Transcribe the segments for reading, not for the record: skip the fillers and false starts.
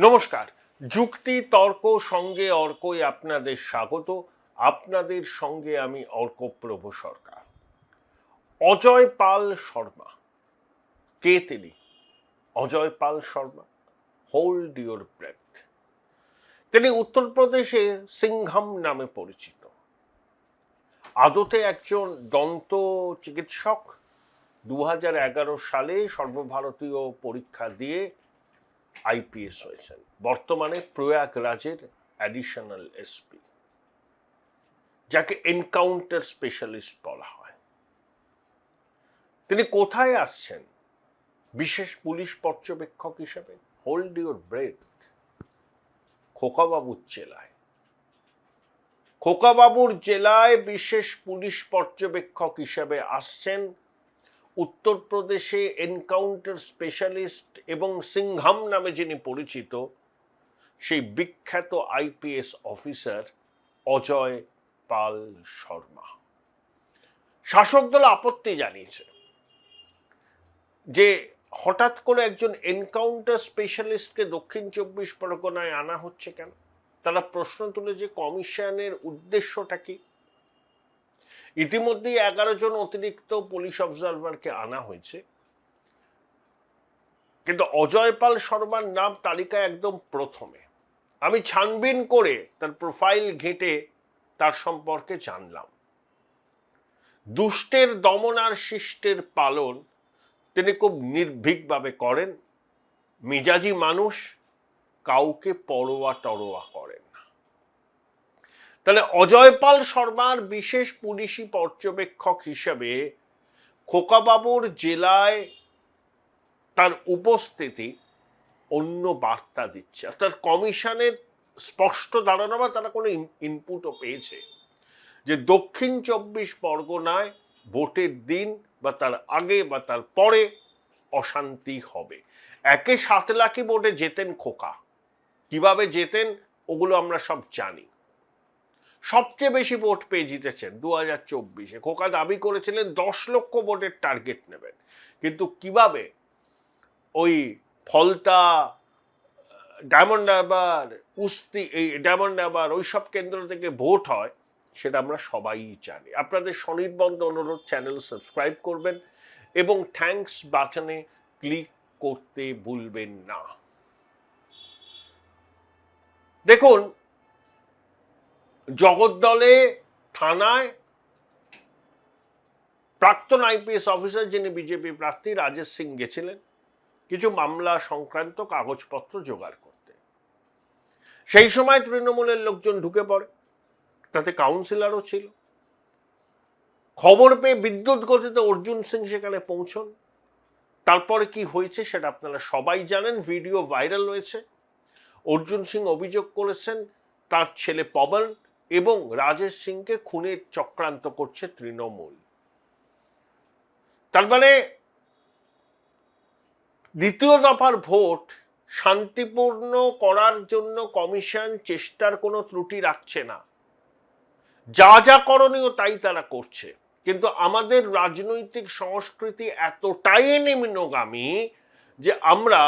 নমস্কার। যুক্তি তর্ক সঙ্গে অর্কই আপনাদের স্বাগত। আপনাদের সঙ্গে আমি অর্কপ্রভ সরকার। অজয় পাল শর্মা, কে তিনি? অজয় পাল শর্মা, হোল্ড ইউর ব্রেথ। তিনি উত্তরপ্রদেশে সিংঘম নামে পরিচিত। আদতে একজন দন্ত চিকিৎসক। 2011 সালে সর্বভারতীয় পরীক্ষা দিয়ে আইপিএস হয়েছেন। বর্তমানে প্রয়াগরাজের অ্যাডিশনাল এসপি, যাকে এনকাউন্টার স্পেশালিস্ট বলা হয়। তিনি কোথায় আসছেন? বিশেষ পুলিশ পর্যবেক্ষক হিসেবে। Hold your breadth. খোকাবাবুর জেলায়, খোকাবাবুর জেলায় বিশেষ পুলিশ পর্যবেক্ষক হিসেবে আসছেন। উত্তরপ্রদেশে এনকাউন্টার স্পেশালিস্ট এবং সিংঘম নামে যিনি পরিচিত, সেই বিখ্যাত আইপিএস অফিসার অজয় পাল শর্মা। শাসক দল আপত্তি জানিয়েছে যে হঠাৎ করে একজন এনকাউন্টার স্পেশালিস্টকে দক্ষিণ 24 পরগনায় আনা হচ্ছে কেন। তারা প্রশ্ন তুলেছে কমিশনের উদ্দেশ্যটা কি। ইতিমধ্যেই 11 জন অতিরিক্ত পুলিশ অবজারভারকে আনা হয়েছে, কিন্তু অজয় পাল শর্মার নাম তালিকায় একদম প্রথমে। আমি ছানবিন করে তার প্রোফাইল ঘেঁটে তার সম্পর্কে জানলাম। দুষ্টের দমন আর শিষ্টের পালন তিনি খুব নির্ভীকভাবে করেন। মেজাজি মানুষ, কাউকে পরোয়া টরোয়া করেন না। তাহলে অজয় পাল শর্মার বিশেষ পুলিশি পর্যবেক্ষক হিসেবে খোকাবাবুর জেলায় তার উপস্থিতি অন্য বার্তা দিচ্ছে। অর্থাৎ কমিশনের স্পষ্ট ধারণা বা তারা কোনো ইনপুটও পেয়েছে যে দক্ষিণ 24 পরগনায় ভোটের দিন বা তার আগে বা তার পরে অশান্তি হবে। একে 7 লাখি ভোটে জেতেন খোকা। কিভাবে জেতেন ওগুলো আমরা সব জানি। সবচেয়ে বেশি ভোট পেয়ে জিতেছেন 2024-এ। খোকা দাবি করেছিলেন 10 লক্ষ ভোটের টার্গেট নেবেন, কিন্তু কিভাবে ওই ফলতা, ডায়মন্ড হারবার, কুস্তি, এই ডায়মন্ড হারবার ওইসব কেন্দ্র থেকে ভোট হয় সেটা আমরা সবাই জানি। আপনাদের স্বনির্বন্ধ অনুরোধ, চ্যানেল সাবস্ক্রাইব করবেন এবং থ্যাঙ্কস বাটনে ক্লিক করতে ভুলবেন না। দেখুন, জগদ্দলে থানায় প্রাক্তন আইপিএস অফিসার যিনি বিজেপি প্রার্থী রাজেশ সিং গেছিলেন কিছু মামলা সংক্রান্ত কাগজপত্র জোগাড় করতে। সেই সময় তৃণমূলের লোকজন ঢুকে পড়ে, তাতে কাউন্সিলরও ছিল। খবর পেয়ে বিদ্যুৎ গতিতে অর্জুন সিং সেখানে পৌঁছন। তারপরে কি হয়েছে সেটা আপনারা সবাই জানেন, ভিডিও ভাইরাল হয়েছে। অর্জুন সিং অভিযোগ করেছেন তার ছেলে পবন এবং রাজেশ সিংকে খুনের চক্রান্ত করছে তৃণমূল। তার মানে দ্বিতীয় দফার ভোট শান্তিপূর্ণ করার জন্য কমিশন চেষ্টার কোনো ত্রুটি রাখছে না। যা যা করণীয় তাই তারা করছে, কিন্তু আমাদের রাজনৈতিক সংস্কৃতি এতটাই নিম্নগামী যে আমরা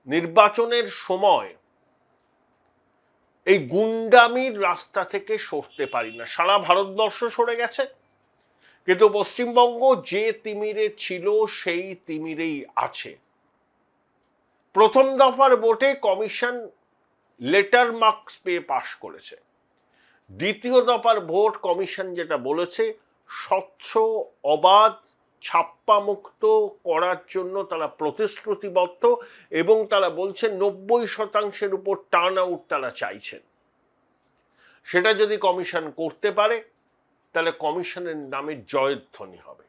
নির্বাচনের সময় এই গুন্ডামির রাস্তা থেকে সরতে পারি না। সারা ভারতবর্ষ সরে গেছে, কিন্তু পশ্চিমবঙ্গ যে তিমিরে ছিল সেই তিমিরেই আছে। প্রথম দফার ভোটে কমিশন লেটার মার্কস পেয়ে পাশ করেছে। দ্বিতীয় দফার ভোট কমিশন যেটা বলেছে, স্বচ্ছ, অবাধ, ছাপ্পামুক্ত করার জন্য তারা প্রতিশ্রুতিবদ্ধ এবং তারা বলছেন 90% উপর টার্ন আউট তারা চাইছেন। সেটা যদি কমিশন করতে পারে তাহলে কমিশনের নামে জয়ধ্বনি হবে।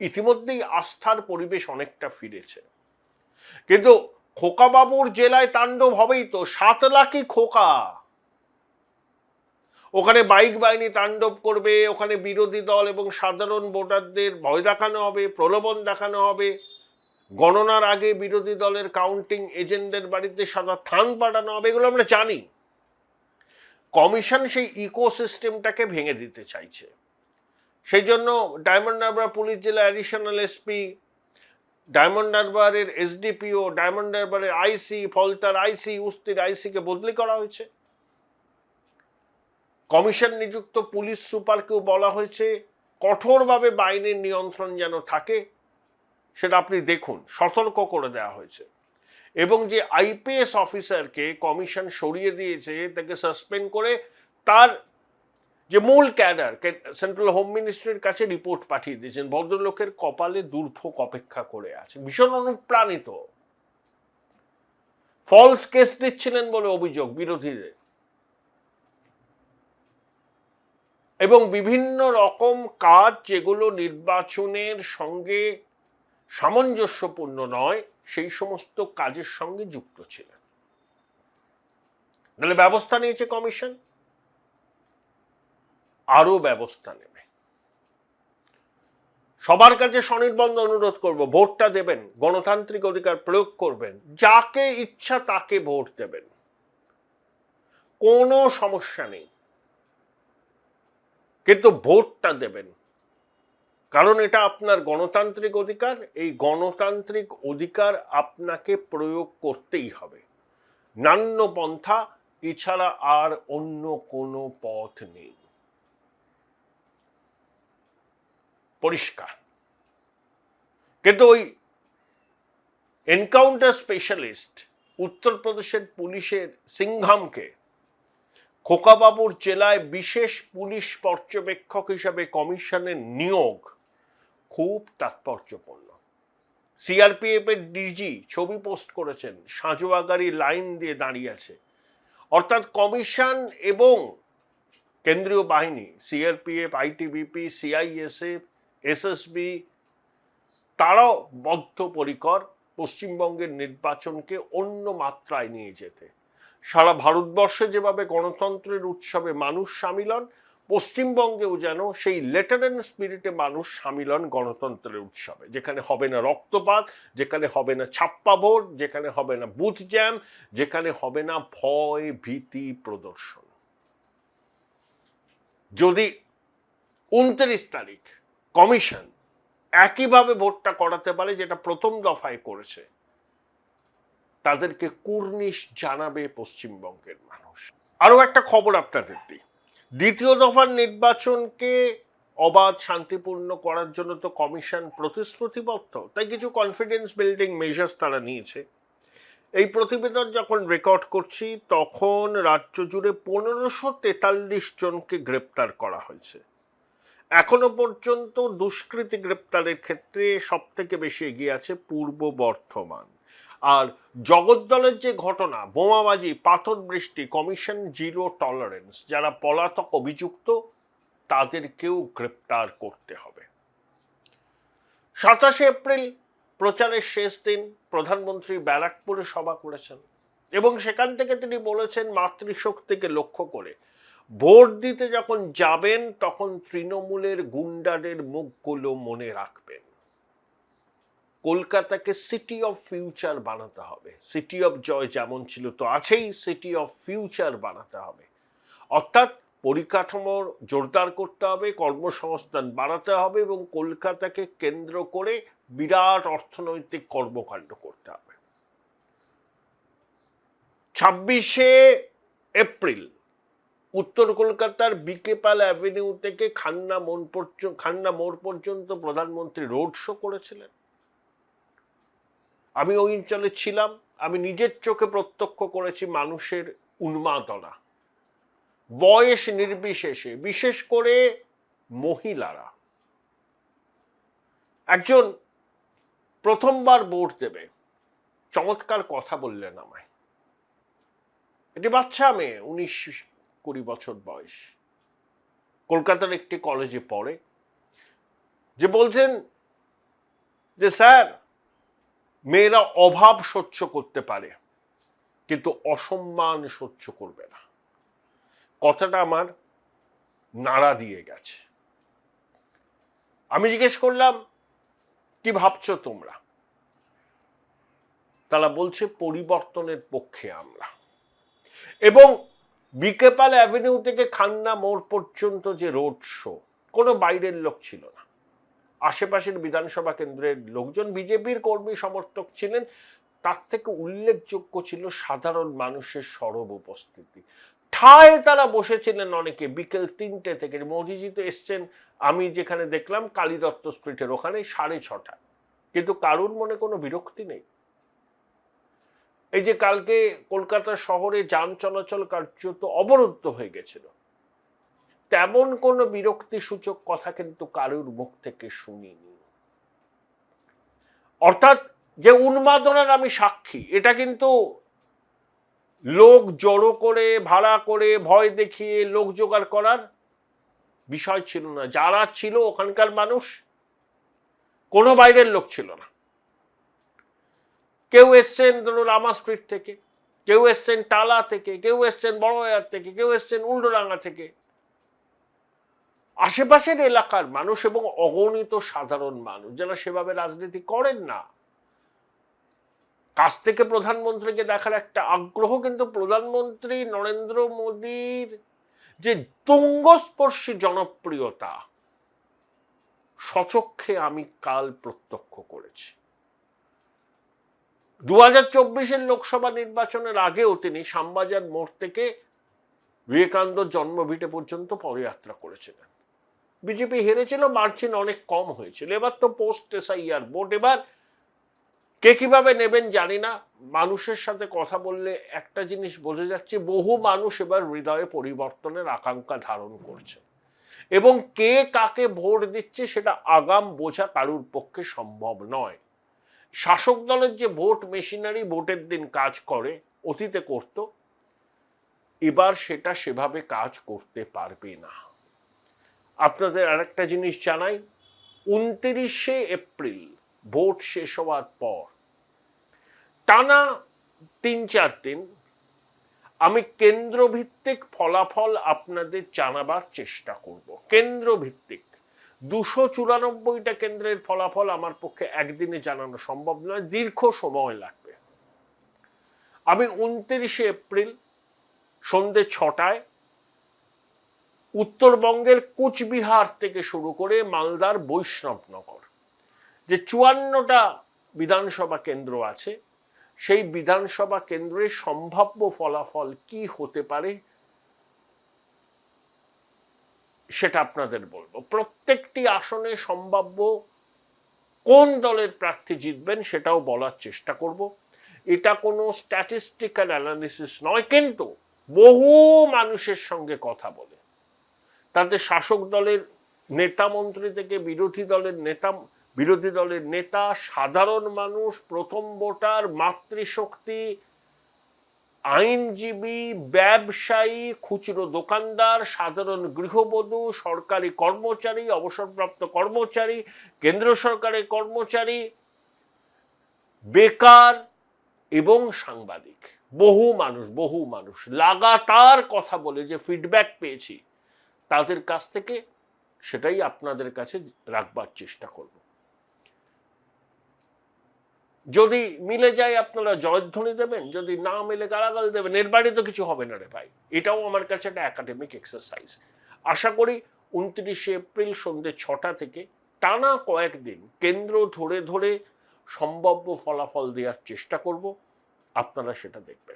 ইতিমধ্যেই আস্থার পরিবেশ অনেকটা ফিরেছে, কিন্তু খোকাবাবুর জেলায় তাণ্ডব হবেই তো। 7 লাখই খোকা। ওখানে বাইক বাহিনী তাণ্ডব করবে, ওখানে বিরোধী দল এবং সাধারণ ভোটারদের ভয় দেখানো হবে, প্রলোভন দেখানো হবে। গণনার আগে বিরোধী দলের কাউন্টিং এজেন্টদের বাড়িতে সাদা থান পাঠানো হবে, এগুলো আমরা জানি। কমিশন সেই ইকোসিস্টেমটাকে ভেঙে দিতে চাইছে। সেই জন্য ডায়মন্ড হারবার পুলিশ জেলা অ্যাডিশনাল এসপি ডায়মন্ড হারবারের এসডিপিও, ডায়মন্ড হারবারের আইসি, ফলতার আইসি, উস্তির আইসিকে বদলি করা হয়েছে। কমিশন নিযুক্ত পুলিশ সুপারকেও বলা হয়েছে কঠোরভাবে বাইরের নিয়ন্ত্রণ যেন থাকে, সেটা আপনি দেখুন, সতর্ক করে দেওয়া হয়েছে। এবং যে আইপিএস অফিসারকে কমিশন সরিয়ে দিয়েছে, তাকে সাসপেন্ড করে তার যে মূল ক্যাডার সেন্ট্রাল হোম মিনিস্ট্রির কাছে রিপোর্ট পাঠিয়ে দিয়েছেন। ভদ্রলোকের কপালে দুর্ভোগ অপেক্ষা করে আছে, ভীষণ অনুপ্রাণিত। ফলস কেস দিচ্ছিলেন বলে অভিযোগ বিরোধীদের, এবং বিভিন্ন রকম কাজ যেগুলো নির্বাচনের সঙ্গে সামঞ্জস্যপূর্ণ নয়, সেই সমস্ত কাজের সঙ্গে যুক্ত ছিলেন। তাহলে ব্যবস্থা নিয়েছে কমিশন, আরো ব্যবস্থা নেবে। সবার কাছে স্বনির্বন্ধ অনুরোধ করব, ভোটটা দেবেন, গণতান্ত্রিক অধিকার প্রয়োগ করবেন, যাকে ইচ্ছা তাকে ভোট দেবেন, কোনো সমস্যা নেই, কিন্তু ভোটটা দেবেন, কারণ এটা আপনার গণতান্ত্রিক অধিকার। এই গণতান্ত্রিক অধিকার আপনাকে প্রয়োগ করতেই হবে, নান্য পন্থা এছাড়া আর অন্য কোনো পথ নেই, পরিষ্কার। কিন্তু ওই এনকাউন্টার স্পেশালিস্ট উত্তরপ্রদেশের পুলিশের সিংঘামকে খোকাবাবুর জেলায় বিশেষ পুলিশ পর্যবেক্ষক হিসাবে কমিশনের নিয়োগ খুব তাৎপর্যপূর্ণ। সিআরপিএফ এর ডিজি ছবি পোস্ট করেছেন, সাঁজোয়া গাড়ি লাইন দিয়ে দাঁড়িয়ে আছে। অর্থাৎ কমিশন এবং কেন্দ্রীয় বাহিনী, সিআরপিএফ, আইটিবিপি, সিআইএসএফ, এসএসবি, তারাও বদ্ধপরিকর পশ্চিমবঙ্গের নির্বাচনকে অন্য মাত্রায় নিয়ে যেতে। সারা ভারতবর্ষে যেভাবে গণতন্ত্রের উৎসবে মানুষ সামিল হন, পশ্চিমবঙ্গেও যেন সেই লেটার অ্যান্ড স্পিরিটে মানুষ সামিল হন গণতন্ত্রের উৎসবে, যেখানে হবে না রক্তপাত, যেখানে হবে না ছাপ্পা ভোট, যেখানে হবে না বুথ জ্যাম, যেখানে হবে না ভয় ভীতি প্রদর্শন। যদি 29 তারিখ কমিশন একইভাবে ভোটটা করাতে পারে যেটা প্রথম দফায় করেছে, তাদেরকে কুর্নিশ জানাবে পশ্চিমবঙ্গের মানুষ। আরো একটা খবর আপনাদের দিই, দ্বিতীয় দফার নির্বাচনকে অবাধ শান্তিপূর্ণ করার জন্য তো কমিশন প্রতিশ্রুতিবদ্ধ, তাই কিছু কনফিডেন্স বিল্ডিং মেজার্স তারা নিয়েছে। এই প্রতিবেদন যখন রেকর্ড করছি তখন রাজ্য জুড়ে 1543 জনকে গ্রেপ্তার করা হয়েছে। এখনো পর্যন্ত দুষ্কৃতী গ্রেপ্তারের ক্ষেত্রে সব থেকে বেশি এগিয়ে আছে পূর্ব বর্ধমান। আর জগদ্দলের যে ঘটনা, বোমাবাজি, পাথর বৃষ্টি, কমিশন জিরো টলারেন্স, যারা পলাতক অভিযুক্ত তাদেরকেও গ্রেপ্তার করতে হবে। 27 এপ্রিল প্রচারের শেষ দিন, প্রধানমন্ত্রী ব্যারাকপুরে সভা করেছেন এবং সেখান থেকে তিনি বলেছেন মাতৃশক্তিকে লক্ষ্য করে ভোট দিতে যখন যাবেন তখন তৃণমূলের গুন্ডাদের মুখগুলো মনে রাখবেন। কলকাতাকে সিটি অফ ফিউচার বানাতে হবে, সিটি অফ জয় যেমন ছিল তো আছেই, সিটি অফ ফিউচার বানাতে হবে। অর্থাৎ পরিকাঠামোর জোরদার করতে হবে, কর্মসংস্থান বাড়াতে হবে এবং কলকাতাকে কেন্দ্র করে বিরাট অর্থনৈতিক কর্মকাণ্ড করতে হবে। 26 এপ্রিল উত্তর কলকাতার বিকে পাল অ্যাভিনিউ থেকে খান্না মোড় পর্যন্ত প্রধানমন্ত্রী রোড শো করেছিলেন। আমি ওই অঞ্চলে ছিলাম, আমি নিজের চোখে প্রত্যক্ষ করেছি মানুষের উন্মাদনা, বয়স নির্বিশেষে, বিশেষ করে মহিলারা। একজন প্রথমবার ভোট দেবে, চমৎকার কথা বললেন আমায়। এটি বাচ্চা মেয়ে, 19-20 বছর বয়স, কলকাতার একটি কলেজে পড়ে, যে বলছেন যে স্যার, মেয়েরা অভাব সহ্য করতে পারে কিন্তু অসম্মান সহ্য করবে না। কথাটা আমার নাড়া দিয়ে গেছে। আমি জিজ্ঞেস করলাম কি ভাবছো তোমরা? তারা বলছে পরিবর্তনের পক্ষে আমরা। এবং বিকে পাল অ্যাভিনিউ থেকে খান্না মোড় পর্যন্ত যে রোড শো, কোনো বাইরের লোক ছিল না, আশেপাশের বিধানসভা কেন্দ্রের লোকজন বিজেপির কর্মী সমর্থক ছিলেন, তার থেকে উল্লেখযোগ্য ছিল সাধারণ মানুষের সরব উপস্থিতি। ঠায় তারা বসেছিলেন অনেকে বিকেল 3টে থেকে। মোদিজি তো এসছেন, আমি যেখানে দেখলাম কালীদত্ত স্ট্রিটের ওখানে 6:30, কিন্তু কারুর মনে কোনো বিরক্তি নেই। এই যে কালকে কলকাতা শহরে যান চলাচল কার্যত অবরুদ্ধ হয়ে গেছিল, তেমন কোনো বিরক্তি সূচক কথা কিন্তু কারুর মুখ থেকে শুনিনি। অর্থাৎ যে উন্মাদনার আমি সাক্ষী, এটা কিন্তু লোক জড়ো করে, ভাড়া করে, ভয় দেখিয়ে লোক জোগাড় করার বিষয় ছিল না। যারা ছিল ওখানকার মানুষ, কোনো বাইরের লোক ছিল না। কেউ এসছেন ধরুন রামা স্ট্রিট থেকে, কেউ এসছেন টালা থেকে, কেউ এসছেন বড়বাজার থেকে, কেউ এসছেন উল্টোডাঙ্গা থেকে, আশেপাশের এলাকার মানুষ এবং অগণিত সাধারণ মানুষ যারা সেভাবে রাজনীতি করেন না। কাছ থেকে প্রধানমন্ত্রীকে দেখার একটা আগ্রহ, কিন্তু প্রধানমন্ত্রী নরেন্দ্র মোদীর যে তুঙ্গস্পর্শী জনপ্রিয়তা সচক্ষে আমি কাল প্রত্যক্ষ করেছি। 2024 লোকসভা নির্বাচনের আগেও তিনি শ্যামবাজার মোড় থেকে বিবেকানন্দ জন্মভিটে পর্যন্ত পদযাত্রা করেছিলেন। বিজেপি হেরেছিল, মার্জিন অনেক কম হয়েছিল। এবার তো পোস্ট এসআইআর ভোট, এবার কে কিভাবে নেবেন জানি না। মানুষের সাথে কথা বললে একটা জিনিস বোঝা যাচ্ছে, বহু মানুষ এবার হৃদয়ে পরিবর্তনের আকাঙ্ক্ষা ধারণ করছে, এবং কে কাকে ভোট দিচ্ছে সেটা আগাম বোঝা কারুর পক্ষে সম্ভব নয়। শাসক দলের যে ভোট মেশিনারি ভোটের দিন কাজ করে, অতীতে করত, এবার সেটা সেভাবে কাজ করতে পারবে না। আপনাদের আরেকটা জিনিস জানাই, 29 এপ্রিল ভোট শেষ হওয়ার পর টানা 3-4 দিন আমি কেন্দ্রভিত্তিক ফলাফল আপনাদের জানাবার চেষ্টা করব। কেন্দ্রভিত্তিক 294টা কেন্দ্রের ফলাফল আমার পক্ষে একদিনে জানানো সম্ভব নয়, দীর্ঘ সময় লাগবে। আমি 29 এপ্রিল সন্ধ্যে 6টায় উত্তরবঙ্গের কুচবিহার থেকে শুরু করে মালদার বৈষ্ণবনগর, যে 54টা বিধানসভা কেন্দ্র আছে, সেই বিধানসভা কেন্দ্রের সম্ভাব্য ফলাফল কি হতে পারে সেটা আপনাদের বলবো। প্রত্যেকটি আসনে সম্ভাব্য কোন দলের প্রার্থী জিতবেন সেটাও বলার চেষ্টা করব। এটা কোনো স্ট্যাটিস্টিক্যাল অ্যানালিসিস নয়, কিন্তু বহু মানুষের সঙ্গে কথা বলে, তাতে শাসক দলের নেতা মন্ত্রী থেকে বিরোধী দলের নেতা, সাধারণ মানুষ, প্রথম ভোটার, মাতৃশক্তি, আইনজীবী, ব্যবসায়ী, খুচরো দোকানদার, সাধারণ গৃহবধূ, সরকারি কর্মচারী, অবসরপ্রাপ্ত কর্মচারী, কেন্দ্র সরকারের কর্মচারী, বেকার এবং সাংবাদিক, বহু মানুষ লাগাতার কথা বলে যে ফিডব্যাক পেয়েছি তাদের কাছ থেকে, সেটাই আপনাদের কাছে রাখবার চেষ্টা করব। যদি মিলে যায় আপনারা জয়ধ্বনি দেবেন, যদি না মিলে গালাগাল দেবেন, এর বাইরে তো কিছু হবে না রে ভাই। এটাও আমার কাছে একটা একাডেমিক এক্সারসাইজ। আশা করি 29 এপ্রিল সন্ধ্যে 6টা থেকে টানা কয়েকদিন কেন্দ্র ধরে ধরে সম্ভাব্য ফলাফল দেওয়ার চেষ্টা করব, আপনারা সেটা দেখবেন।